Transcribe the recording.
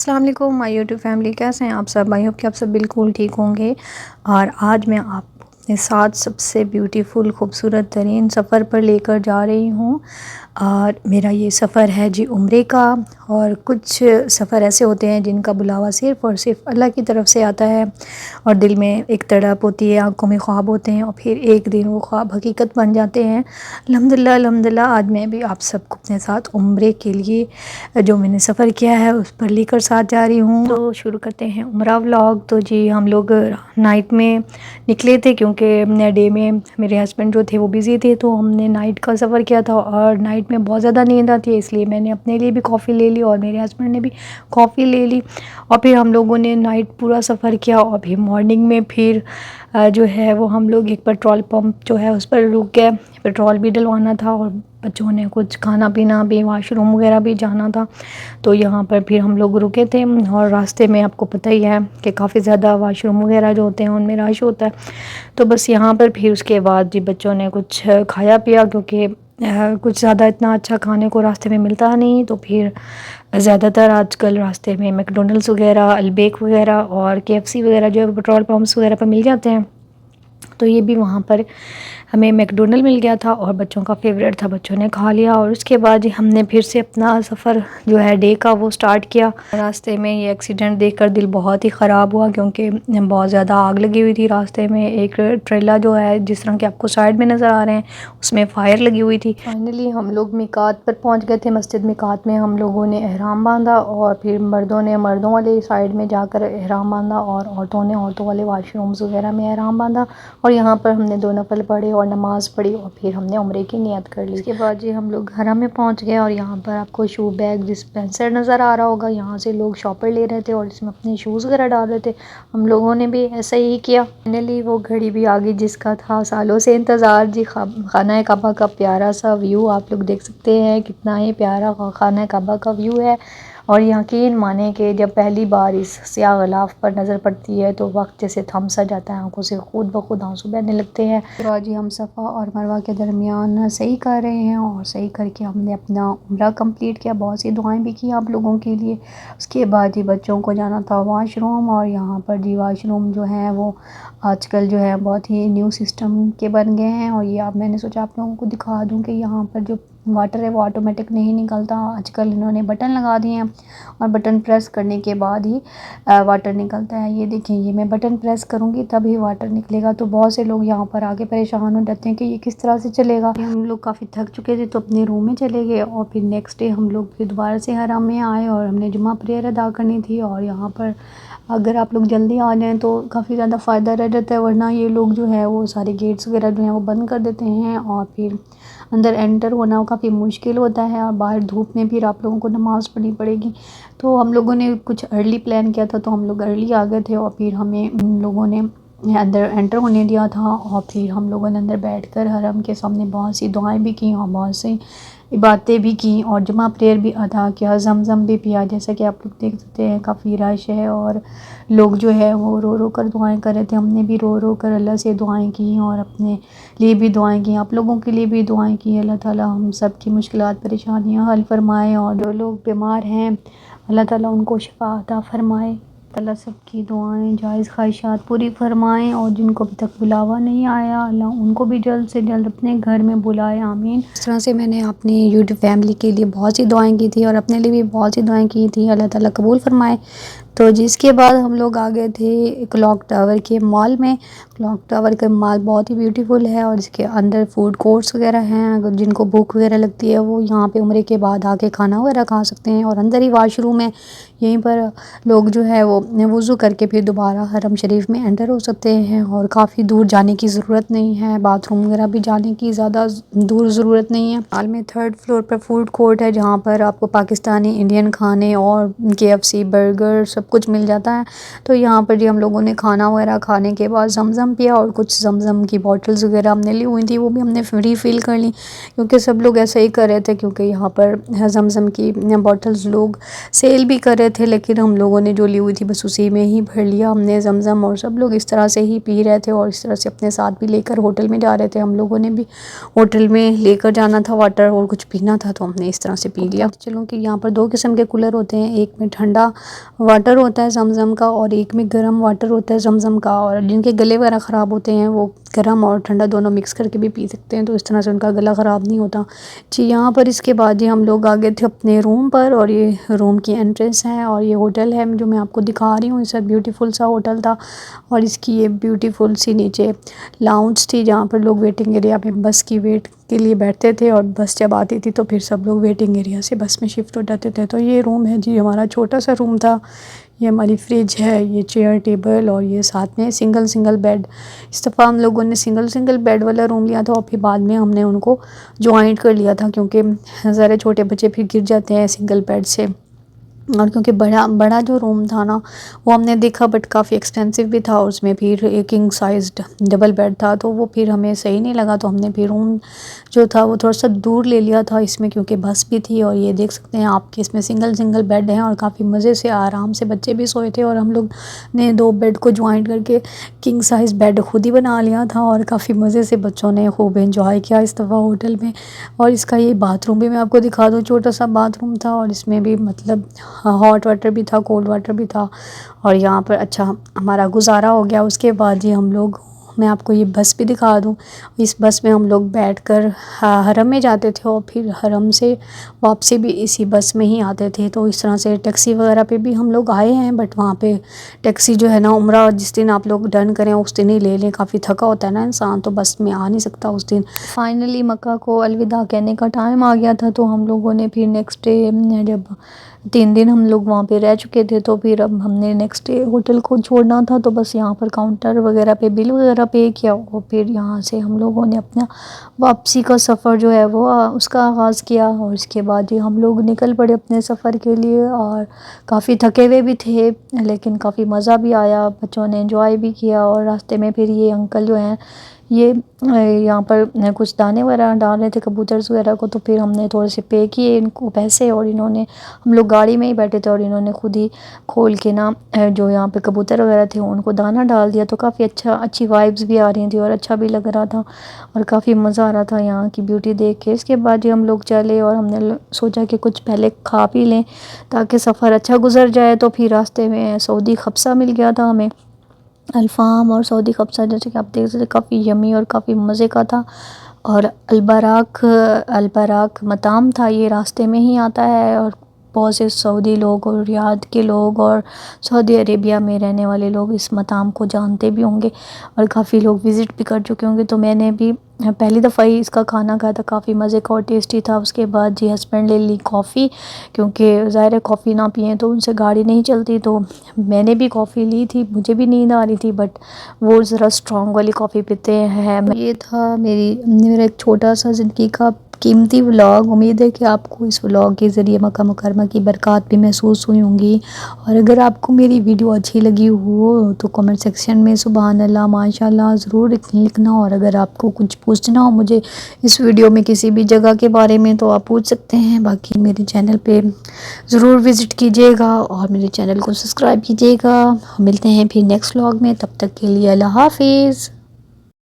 السلام علیکم مائی YouTube family, کیسے ہیں آپ سب؟ آئی ہوپ کہ آپ سب بالکل ٹھیک ہوں گے۔ اور آج میں آپ اپنے ساتھ سب سے بیوٹیفل خوبصورت ترین سفر پر لے کر جا رہی ہوں۔ اور میرا یہ سفر ہے جی عمرے کا، اور کچھ سفر ایسے ہوتے ہیں جن کا بلاوا صرف اور صرف اللہ کی طرف سے آتا ہے، اور دل میں ایک تڑپ ہوتی ہے، آنکھوں میں خواب ہوتے ہیں، اور پھر ایک دن وہ خواب حقیقت بن جاتے ہیں۔ الحمدللہ آج میں بھی آپ سب کو اپنے ساتھ عمرے کے لیے جو میں نے سفر کیا ہے اس پر لے کر ساتھ جا رہی ہوں۔ تو شروع کرتے ہیں عمرہ ولاگ۔ تو جی ہم لوگ نائٹ میں نکلے تھے، کیونکہ ڈے میں میرے ہسبینڈ جو تھے وہ بزی تھے، تو ہم نے نائٹ کا سفر کیا تھا، اور نائٹ میں بہت زیادہ نیند آتی ہے، اس لیے میں نے اپنے لیے بھی کافی لے لی اور میرے ہسبینڈ نے بھی کافی لے لی، اور پھر ہم لوگوں نے نائٹ پورا سفر کیا، اور پھر مارننگ میں پھر جو ہے وہ ہم لوگ ایک پیٹرول پمپ جو ہے اس پر رک گئے، پیٹرول بھی ڈلوانا تھا، اور بچوں نے کچھ کھانا پینا بھی، واش روم وغیرہ بھی جانا تھا، تو یہاں پر پھر ہم لوگ رکے تھے۔ اور راستے میں آپ کو پتہ ہی ہے کہ کافی زیادہ واش روم وغیرہ جو ہوتے ہیں ان میں رش ہوتا ہے، تو بس یہاں پر پھر اس کے بعد جی بچوں نے کچھ کھایا پیا، کیونکہ کچھ زیادہ اتنا اچھا کھانے کو راستے میں ملتا نہیں، تو پھر زیادہ تر آج کل راستے میں میکڈونلڈس وغیرہ، البیک وغیرہ اور KFC وغیرہ جو ہے پیٹرول پمپس وغیرہ پر مل جاتے ہیں، تو یہ بھی وہاں پر ہمیں میکڈونلڈ مل گیا تھا، اور بچوں کا فیوریٹ تھا، بچوں نے کھا لیا، اور اس کے بعد ہم نے پھر سے اپنا سفر جو ہے ڈے کا وہ سٹارٹ کیا۔ راستے میں یہ ایکسیڈنٹ دیکھ کر دل بہت ہی خراب ہوا، کیونکہ بہت زیادہ آگ لگی ہوئی تھی راستے میں، ایک ٹریلا جو ہے جس طرح کہ آپ کو سائیڈ میں نظر آ رہے ہیں اس میں فائر لگی ہوئی تھی۔ فائنلی ہم لوگ میقات پر پہنچ گئے تھے، مسجد میقات میں ہم لوگوں نے احرام باندھا، اور پھر مردوں نے مردوں والے سائیڈ میں جا کر احرام باندھا، اور عورتوں نے عورتوں والے واش رومز وغیرہ میں احرام باندھا، اور یہاں پر ہم نے 2 نفل پڑھے اور نماز پڑھی، اور پھر ہم نے عمرے کی نیت کر لی۔ اس کے بعد جی ہم لوگ حرم میں پہنچ گئے، اور یہاں پر آپ کو شو بیگ ڈسپینسر نظر آ رہا ہوگا، یہاں سے لوگ شاپر لے رہے تھے اور اس میں اپنے شوز وغیرہ ڈال رہے تھے، ہم لوگوں نے بھی ایسا ہی کیا۔ فائنلی وہ گھڑی بھی آگئی جس کا تھا سالوں سے انتظار، جی خانہ کعبہ کا پیارا سا ویو آپ لوگ دیکھ سکتے ہیں، کتنا ہی پیارا خانہ کعبہ کا ویو ہے، اور یقین مانیں کہ جب پہلی بار اس سیاہ غلاف پر نظر پڑتی ہے تو وقت جیسے تھم سا جاتا ہے، آنکھوں سے خود بخود آنسو بہنے لگتے ہیں۔ تو آج ہم صفا اور مروہ کے درمیان صحیح کر رہے ہیں، اور صحیح کر کے ہم نے اپنا عمرہ کمپلیٹ کیا، بہت سی دعائیں بھی کی آپ لوگوں کے لیے۔ اس کے بعد جی بچوں کو جانا تھا واش روم، اور یہاں پر جی واش روم جو ہیں وہ آج کل جو ہے بہت ہی نیو سسٹم کے بن گئے ہیں، اور یہ میں نے سوچا آپ لوگوں کو دکھا دوں کہ یہاں پر جو واٹر ہے وہ آٹومیٹک نہیں نکلتا، آج کل انہوں نے بٹن لگا دیے ہیں، اور بٹن پریس کرنے کے بعد ہی واٹر نکلتا ہے۔ یہ دیکھیں، یہ میں بٹن پریس کروں گی تب ہی واٹر نکلے گا، تو بہت سے لوگ یہاں پر آگے پریشان ہو جاتے ہیں کہ یہ کس طرح سے چلے گا۔ ہم لوگ کافی تھک چکے تھے تو اپنے روم میں چلے گئے، اور پھر نیکسٹ ڈے ہم لوگ پھر دوبارہ سے حرم میں آئے، اور ہم نے جمعہ پریئر ادا کرنی تھی، اور یہاں پر اگر آپ لوگ جلدی آ جائیں تو کافی زیادہ فائدہ رہ جاتا ہے، ورنہ یہ لوگ جو ہے وہ سارے گیٹس وغیرہ جو ہیں وہ بند کر دیتے ہیں، اور پھر اندر انٹر ہونا کافی مشکل ہوتا ہے، اور باہر دھوپ میں پھر آپ لوگوں کو نماز پڑھنی پڑے گی۔ تو ہم لوگوں نے کچھ ارلی پلان کیا تھا، تو ہم لوگ ارلی آ گئے تھے، اور پھر ہمیں ان لوگوں نے اندر انٹر ہونے دیا تھا، اور پھر ہم لوگوں نے اندر بیٹھ کر حرم کے سامنے بہت سی دعائیں بھی کی، اور بہت سی عبادتیں بھی کی، اور جمعہ پریئر بھی ادا کیا، زمزم بھی پیا، جیسا کہ آپ لوگ دیکھ سکتے ہیں کافی رش ہے، اور لوگ جو ہے وہ رو رو کر دعائیں کر رہے تھے، ہم نے بھی رو رو کر اللہ سے دعائیں کی، اور اپنے لیے بھی دعائیں کی، آپ لوگوں کے لیے بھی دعائیں کی۔ اللہ تعالیٰ ہم سب کی مشکلات پریشانیاں حل فرمائے، اور جو لوگ بیمار ہیں اللہ تعالیٰ ان کو شفا عطا فرمائے، اللہ سب کی دعائیں جائز خواہشات پوری فرمائیں، اور جن کو ابھی تک بلاوا نہیں آیا اللہ ان کو بھی جلد سے جلد اپنے گھر میں بلائے، آمین۔ اس طرح سے میں نے اپنی یوٹیوب فیملی کے لیے بہت سی دعائیں کی تھی، اور اپنے لیے بھی بہت سی دعائیں کی تھی، اللہ تعالیٰ قبول فرمائے۔ تو جس کے بعد ہم لوگ آ گئے تھے کلاک ٹاور کے مال میں۔ کلاک ٹاور کا مال بہت ہی بیوٹیفل ہے، اور اس کے اندر فوڈ کورٹس وغیرہ ہیں، اگر جن کو بھوک وغیرہ لگتی ہے وہ یہاں پہ عمرے کے بعد آ کے کھانا وغیرہ کھا سکتے ہیں، اور اندر ہی واش روم ہے، یہیں پر لوگ جو ہے وہ وضو کر کے پھر دوبارہ حرم شریف میں انٹر ہو سکتے ہیں، اور کافی دور جانے کی ضرورت نہیں ہے، باتھ روم وغیرہ بھی جانے کی زیادہ دور ضرورت نہیں ہے۔ مال میں 3rd فلور پر فوڈ کورٹ ہے، جہاں پر آپ کو پاکستانی انڈین کھانے اور KFC برگر سب کچھ مل جاتا ہے. تو یہاں پر جی ہم لوگوں نے کھانا وغیرہ کھانے کے بعد زمزم پیا اور کچھ زمزم کی بوٹلز وغیرہ ہم نے لی ہوئی تھی، وہ بھی ہم نے ری فل کر لی کیونکہ سب لوگ ایسا ہی کر رہے تھے، کیونکہ یہاں پر زمزم کی بوٹلز لوگ سیل بھی کر رہے تھے، لیکن ہم لوگوں نے جو لی ہوئی تھی بس اسی میں ہی بھر لیا ہم نے زمزم. اور سب لوگ اس طرح سے ہی پی رہے تھے اور اس طرح سے اپنے ساتھ بھی لے کر ہوٹل میں جا رہے تھے. ہم لوگوں نے بھی ہوٹل میں لے کر جانا تھا واٹر اور کچھ پینا تھا تو ہم نے اس طرح سے پی لیا. چلو کہ یہاں پر 2 قسم کے کولر ہوتے ہیں، ایک میں ٹھنڈا واٹر ہوتا ہے زمزم کا اور ایک میں گرم واٹر ہوتا ہے زمزم کا، اور جن کے گلے وغیرہ خراب ہوتے ہیں وہ گرم اور ٹھنڈا دونوں مکس کر کے بھی پی سکتے ہیں، تو اس طرح سے ان کا گلا خراب نہیں ہوتا. جی یہاں پر اس کے بعد جی ہم لوگ آگے تھے اپنے روم پر، اور یہ روم کی انٹرنس ہے اور یہ ہوٹل ہے جو میں آپ کو دکھا رہی ہوں. اس سے بیوٹیفل سا ہوٹل تھا اور اس کی یہ بیوٹیفل سی نیچے لاؤنج تھی جہاں پر لوگ ویٹنگ ایریا میں بس کی ویٹ کے لیے بیٹھتے تھے، اور بس جب آتی تھی تو پھر سب لوگ ویٹنگ ایریا سے بس میں شفٹ ہو جاتے تھے. تو یہ روم ہے جی ہمارا چھوٹا سا روم تھا، یہ ہماری فریج ہے، یہ چیئر ٹیبل اور یہ ساتھ میں سنگل بیڈ. اس دفعہ ہم لوگوں نے سنگل بیڈ والا روم لیا تھا اور پھر بعد میں ہم نے ان کو جوائنٹ کر لیا تھا کیونکہ ذرا چھوٹے بچے پھر گر جاتے ہیں سنگل بیڈ سے. اور کیونکہ بڑا جو روم تھا نا وہ ہم نے دیکھا بٹ کافی ایکسپینسو بھی تھا، اس میں پھر ایک کنگ سائزڈ ڈبل بیڈ تھا تو وہ پھر ہمیں صحیح نہیں لگا، تو ہم نے پھر روم جو تھا وہ تھوڑا سا دور لے لیا تھا اس میں کیونکہ بس بھی تھی. اور یہ دیکھ سکتے ہیں آپ کہ اس میں سنگل بیڈ ہیں اور کافی مزے سے آرام سے بچے بھی سوئے تھے، اور ہم لوگ نے 2 بیڈ کو جوائنٹ کر کے کنگ سائز بیڈ خود ہی بنا لیا تھا اور کافی مزے سے بچوں نے خوب انجوائے کیا اس دفعہ ہوٹل میں. اور اس کا یہ باتھ روم بھی میں آپ کو دکھا دوں، چھوٹا سا باتھ روم تھا اور اس میں بھی مطلب ہاٹ واٹر بھی تھا کولڈ واٹر بھی تھا، اور یہاں پر اچھا ہمارا گزارا ہو گیا. اس کے بعد یہ ہم لوگ میں آپ کو یہ بس بھی دکھا دوں، اس بس میں ہم لوگ بیٹھ کر حرم میں جاتے تھے اور پھر حرم سے واپسی بھی اسی بس میں ہی آتے تھے. تو اس طرح سے ٹیکسی وغیرہ پہ بھی ہم لوگ آئے ہیں، بٹ وہاں پہ ٹیکسی جو ہے نا عمرہ جس دن آپ لوگ ڈن کریں اس دن ہی لے لیں، کافی تھکا ہوتا ہے نا انسان تو بس میں آ نہیں سکتا اس دن. فائنلی مکہ کو الوداع کہنے کا ٹائم آ گیا تھا تو ہم لوگوں نے پھر نیکسٹ ڈے جب 3 دن ہم لوگ وہاں پہ رہ چکے تھے تو پھر اب ہم نے نیکسٹ ڈے ہوٹل کو چھوڑنا تھا، تو بس یہاں پر کاؤنٹر وغیرہ پہ بل وغیرہ پے کیا اور پھر یہاں سے ہم لوگوں نے اپنا واپسی کا سفر جو ہے وہ اس کا آغاز کیا. اور اس کے بعد ہم لوگ نکل پڑے اپنے سفر کے لیے، اور کافی تھکے ہوئے بھی تھے لیکن کافی مزہ بھی آیا، بچوں نے انجوائے بھی کیا. اور راستے میں پھر یہ انکل جو ہیں یہ یہاں پر کچھ دانے وغیرہ ڈال رہے تھے کبوترز وغیرہ کو، تو پھر ہم نے تھوڑے سے پے کیے ان کو پیسے، اور انہوں نے ہم لوگ گاڑی میں ہی بیٹھے تھے اور انہوں نے خود ہی کھول کے نا جو یہاں پہ کبوتر وغیرہ تھے ان کو دانہ ڈال دیا، تو کافی اچھی وائبز بھی آ رہی تھی اور اچھا بھی لگ رہا تھا اور کافی مزہ آ رہا تھا یہاں کی بیوٹی دیکھ کے. اس کے بعد ہم لوگ چلے اور ہم نے سوچا کہ کچھ پہلے کھا پی لیں تاکہ سفر اچھا گزر جائے. تو پھر راستے میں سعودی خبسہ مل گیا تھا ہمیں، الفام اور سعودی خبسہ جیسے کہ آپ دیکھ سکتے کافی یمی اور کافی مزے کا تھا. اور البراک مطعم تھا، یہ راستے میں ہی آتا ہے اور بہت سے سعودی لوگ اور ریاض کے لوگ اور سعودی عربیہ میں رہنے والے لوگ اس مطعم کو جانتے بھی ہوں گے اور کافی لوگ وزٹ بھی کر چکے ہوں گے. تو میں نے بھی پہلی دفعہ ہی اس کا کھانا کھایا تھا، کافی مزے کا اور ٹیسٹی تھا. اس کے بعد جی ہسبینڈ لے لی کافی کیونکہ ظاہر ہے کافی نہ پئیں تو ان سے گاڑی نہیں چلتی، تو میں نے بھی کافی لی تھی، مجھے بھی نیند آ رہی تھی بٹ وہ ذرا اسٹرانگ والی کافی پیتے ہیں. یہ تھا میرا ایک چھوٹا سا زندگی کا قیمتی ولاگ. امید ہے کہ آپ کو اس ولاگ کے ذریعے مکہ مکرمہ کی برکات بھی محسوس ہوئی ہوں گی، اور اگر آپ کو میری ویڈیو اچھی لگی ہو تو کمنٹ سیکشن میں سبحان اللہ ماشاء اللہ ضرور لکھنا. اور اگر آپ کو کچھ پوچھنا ہو مجھے اس ویڈیو میں کسی بھی جگہ کے بارے میں تو آپ پوچھ سکتے ہیں. باقی میرے چینل پہ ضرور وزٹ کیجیے گا اور میرے چینل کو سبسکرائب کیجیے گا. ملتے ہیں پھر نیکسٹ ولاگ میں، تب تک کے لیے اللہ حافظ.